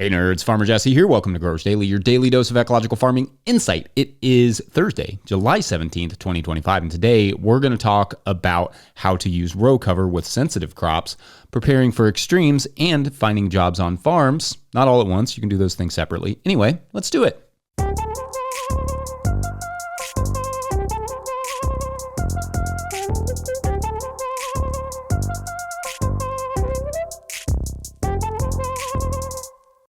Hey nerds, Farmer Jesse here. Welcome to Growers Daily, your daily dose of ecological farming insight. It is Thursday, July 17th, 2025, and today we're going to talk about how to use row cover with sensitive crops, preparing for extremes, and finding jobs on farms. Not all at once, you can do those things separately. Anyway, let's do it.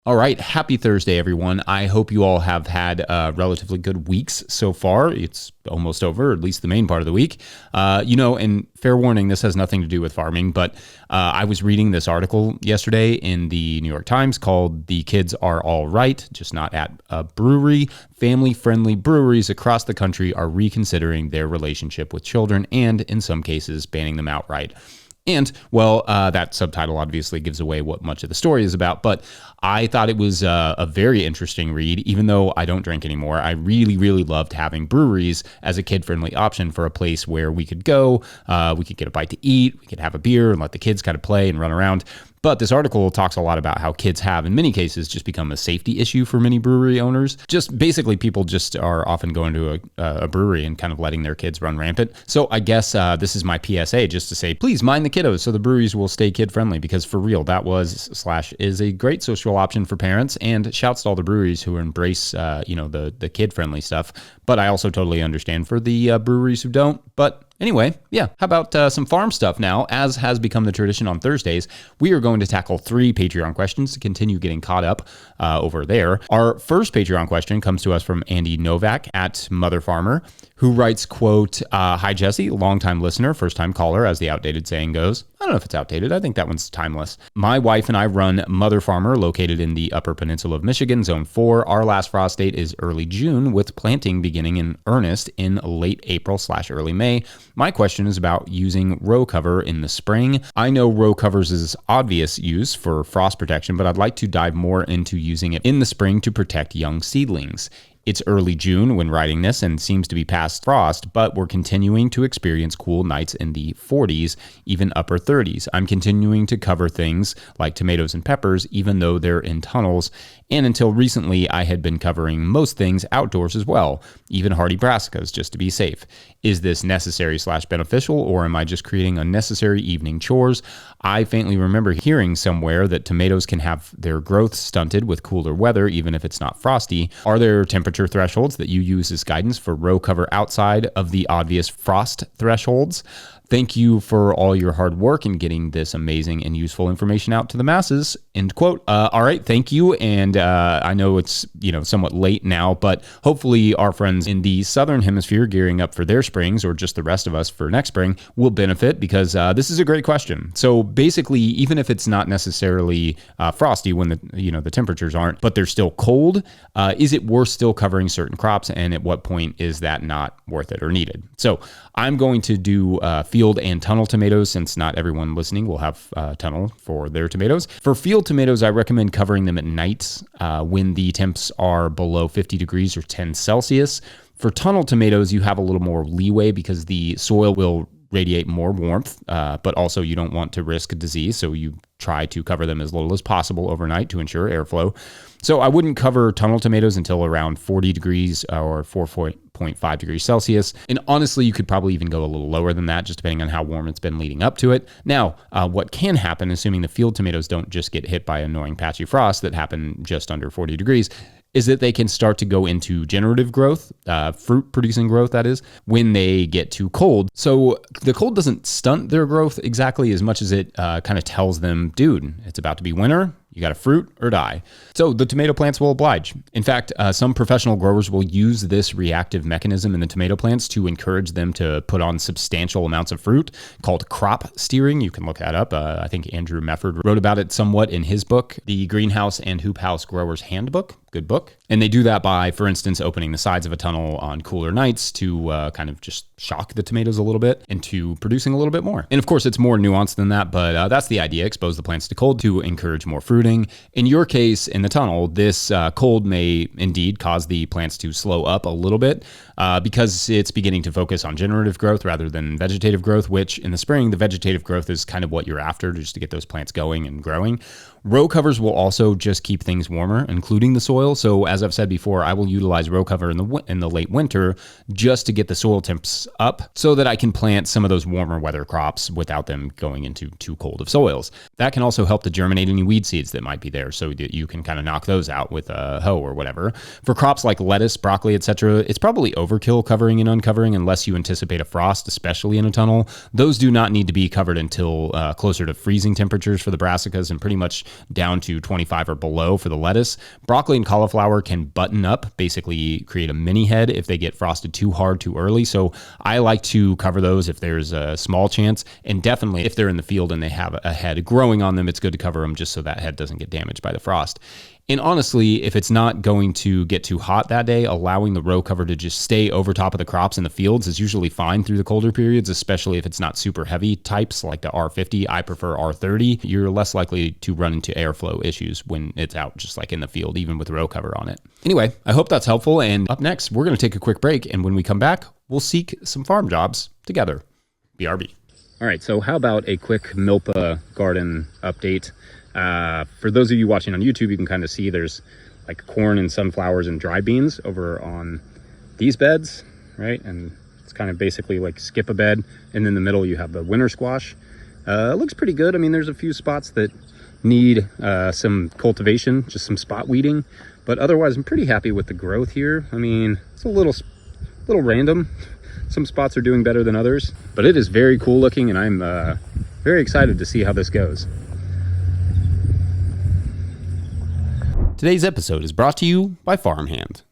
All right, happy Thursday, everyone. I hope you all have had relatively good weeks so far. It's almost over, at least the main part of the week. And fair warning, this has nothing to do with farming, but I was reading this article yesterday in the New York Times called "The Kids Are All Right, Just Not at a Brewery." Family-friendly breweries across the country are reconsidering their relationship with children and, in some cases, banning them outright. And, well, that subtitle obviously gives away what much of the story is about, but I thought it was a very interesting read. Even though I don't drink anymore, I really, really loved having breweries as a kid-friendly option for a place where we could go, we could get a bite to eat, we could have a beer and let the kids kind of play and run around. But this article talks a lot about how kids have, in many cases, just become a safety issue for many brewery owners. Just basically, people just are often going to a brewery and kind of letting their kids run rampant. So I guess this is my PSA, just to say, please mind the kiddos so the breweries will stay kid-friendly, because for real, that is a great social option for parents. And shouts to all the breweries who embrace, the kid-friendly stuff. But I also totally understand for the breweries who don't. But anyway, yeah, how about some farm stuff now? As has become the tradition on Thursdays, we are going to tackle 3 Patreon questions to continue getting caught up over there. Our first Patreon question comes to us from Andy Novak at Mother Farmer, who writes, quote, "Hi, Jesse, longtime listener, first-time caller, as the outdated saying goes." I don't know if it's outdated. I think that one's timeless. "My wife and I run Mother Farmer, located in the Upper Peninsula of Michigan, Zone 4. Our last frost date is early June, with planting beginning in earnest in late April/early May. My question is about using row cover in the spring. I know row covers is obvious use for frost protection, but I'd like to dive more into using it in the spring to protect young seedlings. It's early June when writing this and seems to be past frost, but we're continuing to experience cool nights in the 40s, even upper 30s. I'm continuing to cover things like tomatoes and peppers, even though they're in tunnels. And until recently, I had been covering most things outdoors as well, even hardy brassicas, just to be safe. Is this necessary/beneficial, or am I just creating unnecessary evening chores? I faintly remember hearing somewhere that tomatoes can have their growth stunted with cooler weather, even if it's not frosty. Are there temperature thresholds that you use as guidance for row cover outside of the obvious frost thresholds? Thank you for all your hard work in getting this amazing and useful information out to the masses." End quote. All right, thank you. And I know it's somewhat late now, but hopefully our friends in the Southern Hemisphere gearing up for their springs, or just the rest of us for next spring, will benefit, because this is a great question. So basically, even if it's not necessarily frosty when the temperatures aren't, but they're still cold, is it worth still covering certain crops? And at what point is that not worth it or needed? So I'm going to do field and tunnel tomatoes, since not everyone listening will have tunnel for their tomatoes. For field tomatoes, I recommend covering them at night when the temps are below 50 degrees or 10 Celsius. For tunnel tomatoes, you have a little more leeway because the soil will radiate more warmth, but also you don't want to risk disease, so you try to cover them as little as possible overnight to ensure airflow. So I wouldn't cover tunnel tomatoes until around 40 degrees or 4.5 degrees Celsius. And honestly, you could probably even go a little lower than that, just depending on how warm it's been leading up to it. Now, what can happen, assuming the field tomatoes don't just get hit by annoying patchy frost that happen just under 40 degrees, is that they can start to go into generative growth, fruit-producing growth, that is, when they get too cold. So the cold doesn't stunt their growth exactly as much as it kind of tells them, dude, it's about to be winter. You got to fruit or die. So the tomato plants will oblige. In fact, some professional growers will use this reactive mechanism in the tomato plants to encourage them to put on substantial amounts of fruit, called crop steering. You can look that up. I think Andrew Mefford wrote about it somewhat in his book, The Greenhouse and Hoop House Grower's Handbook. Good book. And they do that by, for instance, opening the sides of a tunnel on cooler nights to kind of just shock the tomatoes a little bit into producing a little bit more. And of course, it's more nuanced than that, but that's the idea. Expose the plants to cold to encourage more fruiting. In your case, in the tunnel, this cold may indeed cause the plants to slow up a little bit because it's beginning to focus on generative growth rather than vegetative growth, which in the spring, the vegetative growth is kind of what you're after, just to get those plants going and growing. Row covers will also just keep things warmer, including the soil. So as I've said before, I will utilize row cover in the late winter just to get the soil temps up so that I can plant some of those warmer weather crops without them going into too cold of soils. That can also help to germinate any weed seeds that might be there so that you can kind of knock those out with a hoe or whatever. For crops like lettuce, broccoli, etc., it's probably overkill covering and uncovering unless you anticipate a frost, especially in a tunnel. Those do not need to be covered until closer to freezing temperatures for the brassicas and pretty much down to 25 or below for the lettuce. Broccoli and cauliflower can button up, basically create a mini head if they get frosted too hard too early. So I like to cover those if there's a small chance, and definitely if they're in the field and they have a head growing on them, it's good to cover them just so that head doesn't get damaged by the frost. And honestly, if it's not going to get too hot that day, allowing the row cover to just stay over top of the crops in the fields is usually fine through the colder periods, especially if it's not super heavy types like the R50. I prefer R30. You're less likely to run into airflow issues when it's out just like in the field, even with row cover on it. Anyway, I hope that's helpful. And up next, we're going to take a quick break. And when we come back, we'll seek some farm jobs together. BRB. All right, so how about a quick Milpa garden update? For those of you watching on YouTube, you can kind of see there's like corn and sunflowers and dry beans over on these beds, right? And it's kind of basically like skip a bed. And in the middle, you have the winter squash. It looks pretty good. I mean, there's a few spots that need some cultivation, just some spot weeding. But otherwise, I'm pretty happy with the growth here. I mean, it's a little random. Some spots are doing better than others, but it is very cool looking, and I'm very excited to see how this goes. Today's episode is brought to you by Farmhand.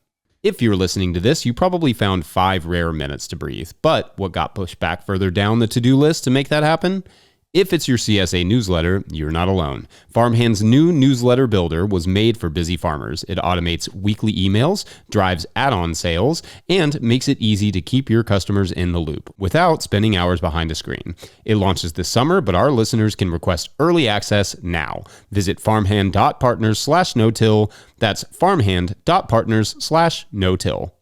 If you're listening to this, you probably found 5 rare minutes to breathe, but what got pushed back further down the to-do list to make that happen? If it's your CSA newsletter, you're not alone. Farmhand's new newsletter builder was made for busy farmers. It automates weekly emails, drives add-on sales, and makes it easy to keep your customers in the loop without spending hours behind a screen. It launches this summer, but our listeners can request early access now. Visit farmhand.partners/no-till. That's farmhand.partners/no-till.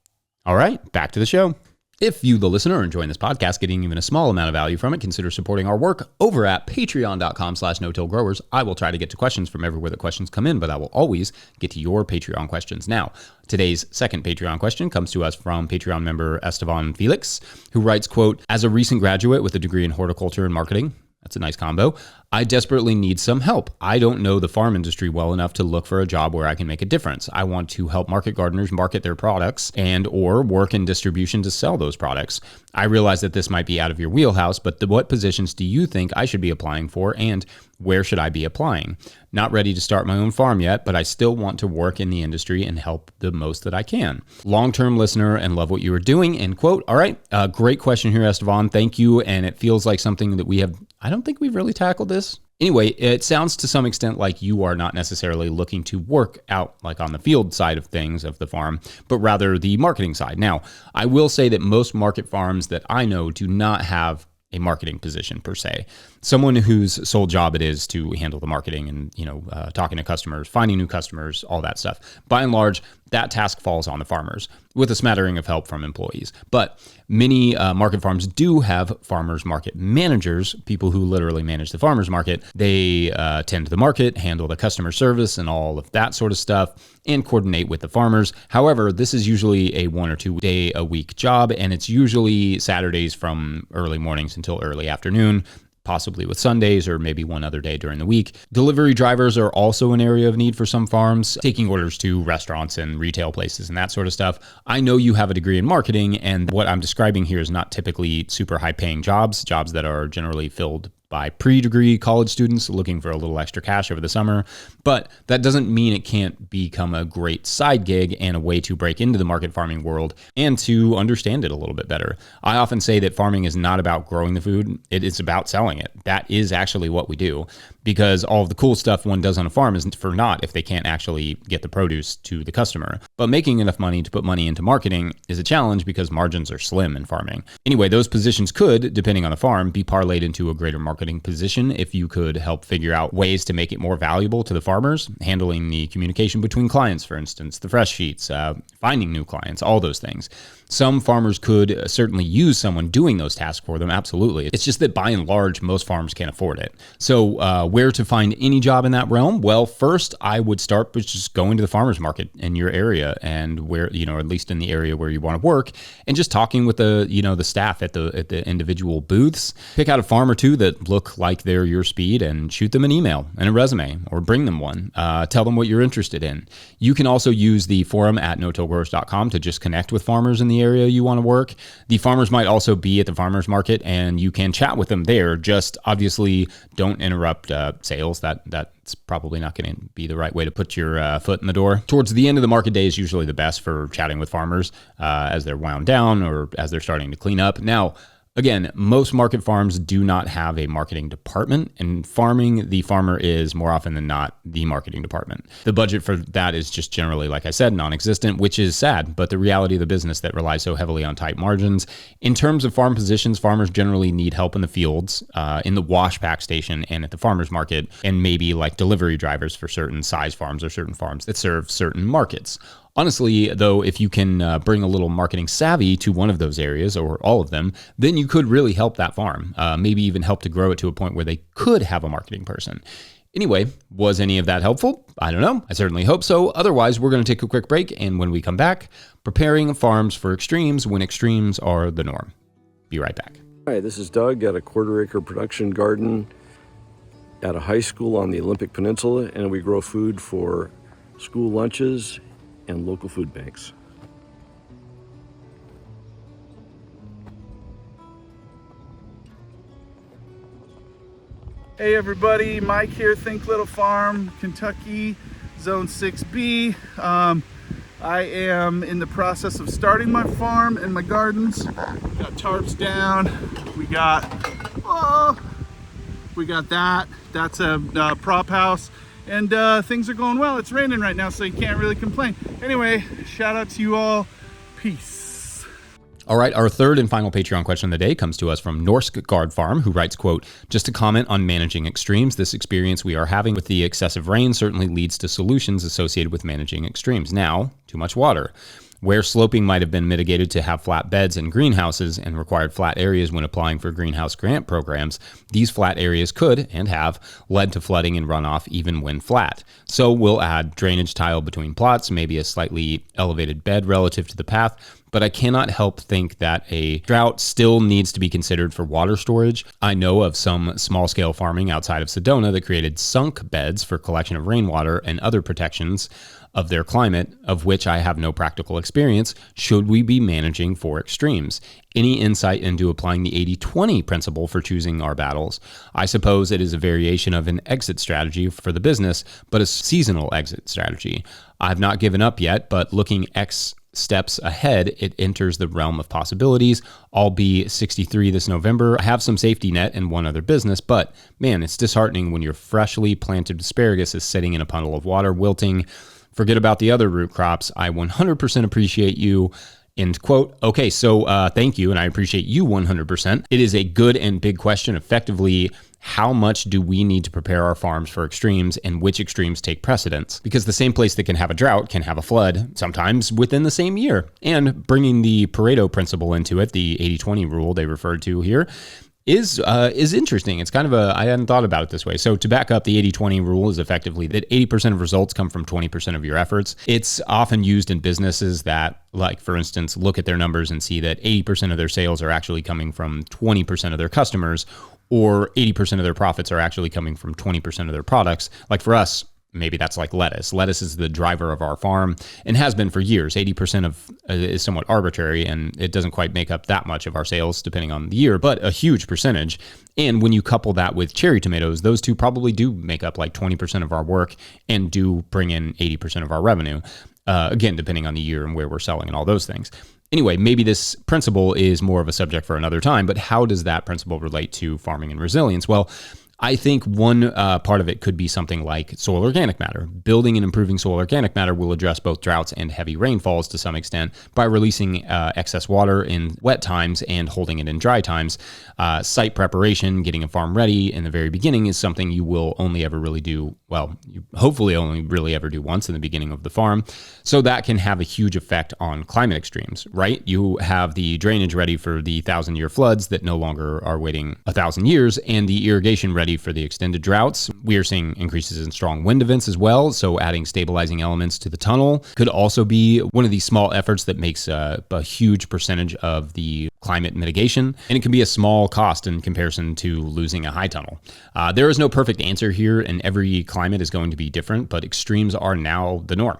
All right, back to the show. If you, the listener, are enjoying this podcast, getting even a small amount of value from it, consider supporting our work over at patreon.com/no-till-growers. I will try to get to questions from everywhere the questions come in, but I will always get to your Patreon questions. Now, today's second Patreon question comes to us from Patreon member Esteban Felix, who writes, quote, "As a recent graduate with a degree in horticulture and marketing," that's a nice combo, "I desperately need some help. I don't know the farm industry well enough to look for a job where I can make a difference. I want to help market gardeners market their products and or work in distribution to sell those products. I realize that this might be out of your wheelhouse, but what positions do you think I should be applying for, and where should I be applying? Not ready to start my own farm yet, but I still want to work in the industry and help the most that I can. Long-term listener and love what you are doing," end quote. All right, great question here, Esteban. Thank you. And it feels like something that I don't think we've really tackled this. Anyway, it sounds to some extent like you are not necessarily looking to work out like on the field side of things of the farm, but rather the marketing side. Now, I will say that most market farms that I know do not have a marketing position per se. Someone whose sole job it is to handle the marketing and, talking to customers, finding new customers, all that stuff. By and large, that task falls on the farmers with a smattering of help from employees. But many market farms do have farmers market managers, people who literally manage the farmers market. They tend to the market, handle the customer service and all of that sort of stuff, and coordinate with the farmers. However, this is usually a 1 or 2 day a week job, and it's usually Saturdays from early mornings until early afternoon, possibly with Sundays or maybe one other day during the week. Delivery drivers are also an area of need for some farms, taking orders to restaurants and retail places and that sort of stuff. I know you have a degree in marketing, and what I'm describing here is not typically super high paying jobs that are generally filled by pre-degree college students looking for a little extra cash over the summer. But that doesn't mean it can't become a great side gig and a way to break into the market farming world and to understand it a little bit better. I often say that farming is not about growing the food. It is about selling it. That is actually what we do, because all of the cool stuff one does on a farm is for naught if they can't actually get the produce to the customer. But making enough money to put money into marketing is a challenge because margins are slim in farming. Anyway, those positions could, depending on the farm, be parlayed into a greater marketing position if you could help figure out ways to make it more valuable to the farmers, handling the communication between clients, for instance, the fresh sheets, finding new clients, all those things. Some farmers could certainly use someone doing those tasks for them. Absolutely. It's just that by and large, most farmers can't afford it. So where to find any job in that realm? Well, first I would start with just going to the farmer's market in your area, and where, you know, at least in the area where you want to work, and just talking with the, you know, the staff at the individual booths. Pick out a farm or two that look like they're your speed and shoot them an email and a resume, or bring them one. Tell them what you're interested in. You can also use the forum at no-tillgrowers.com to just connect with farmers in the area you want to work. The farmers might also be at the farmers market, and you can chat with them there. Just obviously don't interrupt sales. That's probably not going to be the right way to put your foot in the door. Towards the end of the market day is usually the best for chatting with farmers as they're wound down or as they're starting to clean up. Now, again, most market farms do not have a marketing department. In farming, the farmer is more often than not the marketing department. The budget for that is just generally, like I said, non-existent, which is sad, but the reality of the business that relies so heavily on tight margins. In terms of farm positions, farmers generally need help in the fields, in the wash pack station, and at the farmer's market, and maybe like delivery drivers for certain size farms or certain farms that serve certain markets. Honestly, though, if you can bring a little marketing savvy to one of those areas or all of them, then you could really help that farm, maybe even help to grow it to a point where they could have a marketing person. Anyway, was any of that helpful? I don't know. I certainly hope so. Otherwise, we're going to take a quick break, and when we come back, preparing farms for extremes when extremes are the norm. Be right back. Hi, this is Doug at a quarter-acre production garden at a high school on the Olympic Peninsula, and we grow food for school lunches and local food banks. Hey everybody, Mike here, Think Little Farm, Kentucky, Zone 6B. I am in the process of starting my farm and my gardens. Got tarps down. We got that. That's a prop house. And things are going well. It's raining right now, so you can't really complain. Anyway, shout out to you all. Peace. All right, our third and final Patreon question of the day comes to us from Norsk Guard Farm, who writes, quote, just to comment on managing extremes, this experience we are having with the excessive rain certainly leads to solutions associated with managing extremes. Now, too much water. Where sloping might have been mitigated to have flat beds in greenhouses and required flat areas when applying for greenhouse grant programs, these flat areas could, and have, led to flooding and runoff even when flat. So we'll add drainage tile between plots, maybe a slightly elevated bed relative to the path, but I cannot help think that a drought still needs to be considered for water storage. I know of some small-scale farming outside of Sedona that created sunk beds for collection of rainwater and other protections of their climate, of which I have no practical experience. Should we be managing for extremes? Any insight into applying the 80-20 principle for choosing our battles? I suppose it is a variation of an exit strategy for the business, but a seasonal exit strategy. I've not given up yet, but looking X steps ahead, it enters the realm of possibilities. I'll be 63 this November. I have some safety net in one other business, but man, it's disheartening when your freshly planted asparagus is sitting in a puddle of water, wilting. Forget about the other root crops. I 100% appreciate you. End quote. Okay, so thank you, and I appreciate you 100%. It is a good and big question. Effectively, how much do we need to prepare our farms for extremes, and which extremes take precedence? Because the same place that can have a drought can have a flood, sometimes within the same year. And bringing the Pareto principle into it, the 80-20 rule they referred to here, is interesting. It's kind of I hadn't thought about it this way. So to back up, the 80-20 rule is effectively that 80% of results come from 20% of your efforts. It's often used in businesses that, like, for instance, look at their numbers and see that 80% of their sales are actually coming from 20% of their customers, or 80% of their profits are actually coming from 20% of their products. Like for us, maybe that's like lettuce. Lettuce is the driver of our farm and has been for years. 80% of is somewhat arbitrary, and it doesn't quite make up that much of our sales depending on the year, but a huge percentage. And when you couple that with cherry tomatoes, those two probably do make up like 20% of our work and do bring in 80% of our revenue. Again, depending on the year and where we're selling and all those things. Anyway, maybe this principle is more of a subject for another time, but how does that principle relate to farming and resilience? Well, I think one part of it could be something like soil organic matter. Building and improving soil organic matter will address both droughts and heavy rainfalls to some extent by releasing excess water in wet times and holding it in dry times. Site preparation, getting a farm ready in the very beginning is something you will only ever really do, well, you hopefully only really ever do once in the beginning of the farm. So that can have a huge effect on climate extremes, right? You have the drainage ready for the 1,000-year floods that no longer are waiting 1,000 years, and the irrigation ready for the extended droughts. We are seeing increases in strong wind events as well, so adding stabilizing elements to the tunnel could also be one of these small efforts that makes a huge percentage of the climate mitigation, and it can be a small cost in comparison to losing a high tunnel. There is no perfect answer here, and every climate is going to be different, but extremes are now the norm.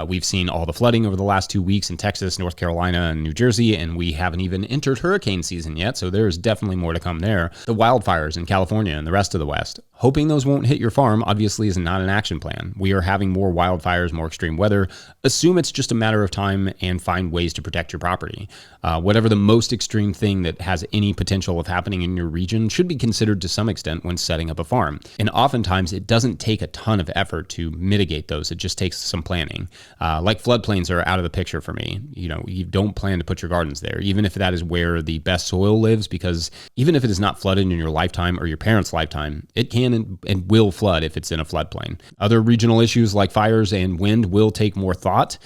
We've seen all the flooding over the last 2 weeks in Texas, North Carolina, and New Jersey, and we haven't even entered hurricane season yet, so there's definitely more to come there. The wildfires in California and the rest of the West. Hoping those won't hit your farm obviously is not an action plan. We are having more wildfires, more extreme weather. Assume it's just a matter of time and find ways to protect your property. Whatever the most extreme thing that has any potential of happening in your region should be considered to some extent when setting up a farm. And oftentimes it doesn't take a ton of effort to mitigate those. It just takes some planning. Like floodplains are out of the picture for me. You don't plan to put your gardens there, even if that is where the best soil lives, because even if it is not flooded in your lifetime or your parents' lifetime, it can and will flood if it's in a floodplain. Other regional issues like fires and wind will take more thought.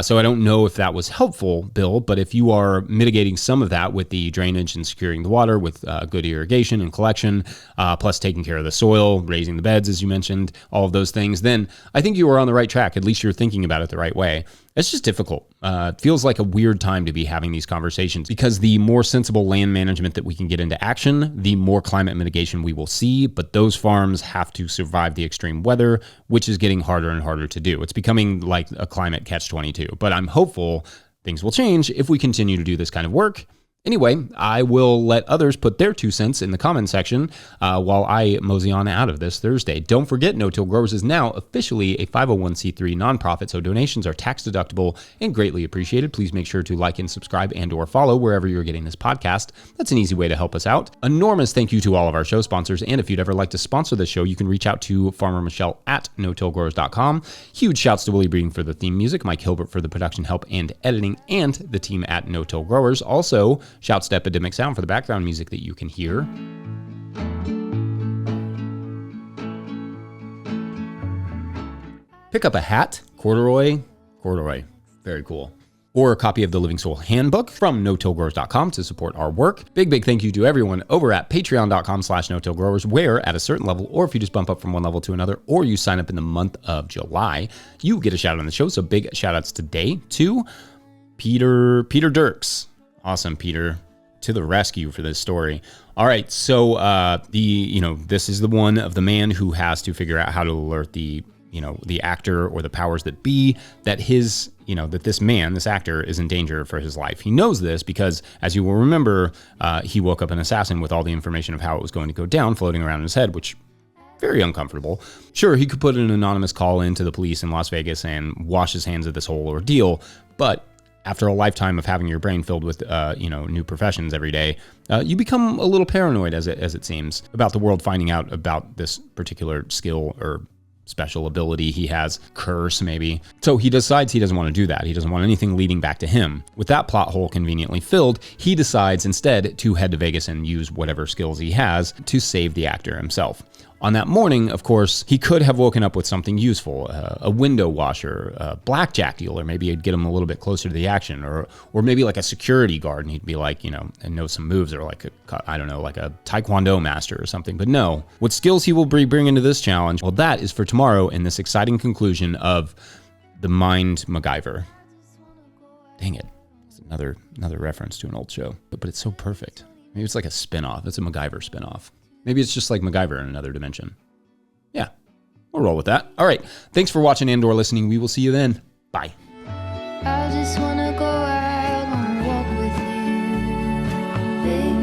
So I don't know if that was helpful, Bill, but if you are mitigating some of that with the drainage and securing the water with good irrigation and collection, plus taking care of the soil, raising the beds, as you mentioned, all of those things, then I think you are on the right track. At least you're thinking about it the right way. It's just difficult. It feels like a weird time to be having these conversations because the more sensible land management that we can get into action, the more climate mitigation we will see. But those farms have to survive the extreme weather, which is getting harder and harder to do. It's becoming like a climate catch-22. But I'm hopeful things will change if we continue to do this kind of work. Anyway, I will let others put their 2 cents in the comment section while I mosey on out of this Thursday. Don't forget, No Till Growers is now officially a 501c3 nonprofit, so donations are tax deductible and greatly appreciated. Please make sure to like and subscribe and or follow wherever you're getting this podcast. That's an easy way to help us out. Enormous thank you to all of our show sponsors, and if you'd ever like to sponsor the show, you can reach out to Farmer Michelle at notillgrowers.com. Huge shouts to Willie Breeding for the theme music, Mike Hilbert for the production help and editing, and the team at No Till Growers. Also, shouts to Epidemic Sound for the background music that you can hear. Pick up a hat, corduroy, very cool. Or a copy of the Living Soil Handbook from notillgrowers.com to support our work. Big thank you to everyone over at patreon.com/notillgrowers, where at a certain level, or if you just bump up from one level to another, or you sign up in the month of July, you get a shout out on the show. So big shout outs today to Peter Dirks. Awesome, Peter. To the rescue for this story. All right, so this is the one of the man who has to figure out how to alert the actor or the powers that be that this actor is in danger for his life. He knows this because, as you will remember, he woke up an assassin with all the information of how it was going to go down floating around in his head, which very uncomfortable. Sure, he could put an anonymous call into the police in Las Vegas and wash his hands of this whole ordeal, but after a lifetime of having your brain filled with, new professions every day, you become a little paranoid, as it seems, about the world finding out about this particular skill or special ability he has, curse maybe. So he decides he doesn't want to do that. He doesn't want anything leading back to him. With that plot hole conveniently filled, he decides instead to head to Vegas and use whatever skills he has to save the actor himself. On that morning, of course, he could have woken up with something useful, a window washer, a blackjack dealer. Maybe it'd get him a little bit closer to the action, or maybe like a security guard, and he'd be like, and know some moves, or like a taekwondo master or something. But no, what skills he will bring into this challenge, well, that is for tomorrow in this exciting conclusion of The Mind MacGyver. Dang it. It's another reference to an old show, but it's so perfect. Maybe it's like a spin-off. It's a MacGyver spin-off. Maybe it's just like MacGyver in another dimension. Yeah, we'll roll with that. All right. Thanks for watching and or listening. We will see you then. Bye. I just wanna go out on a walk with you, baby.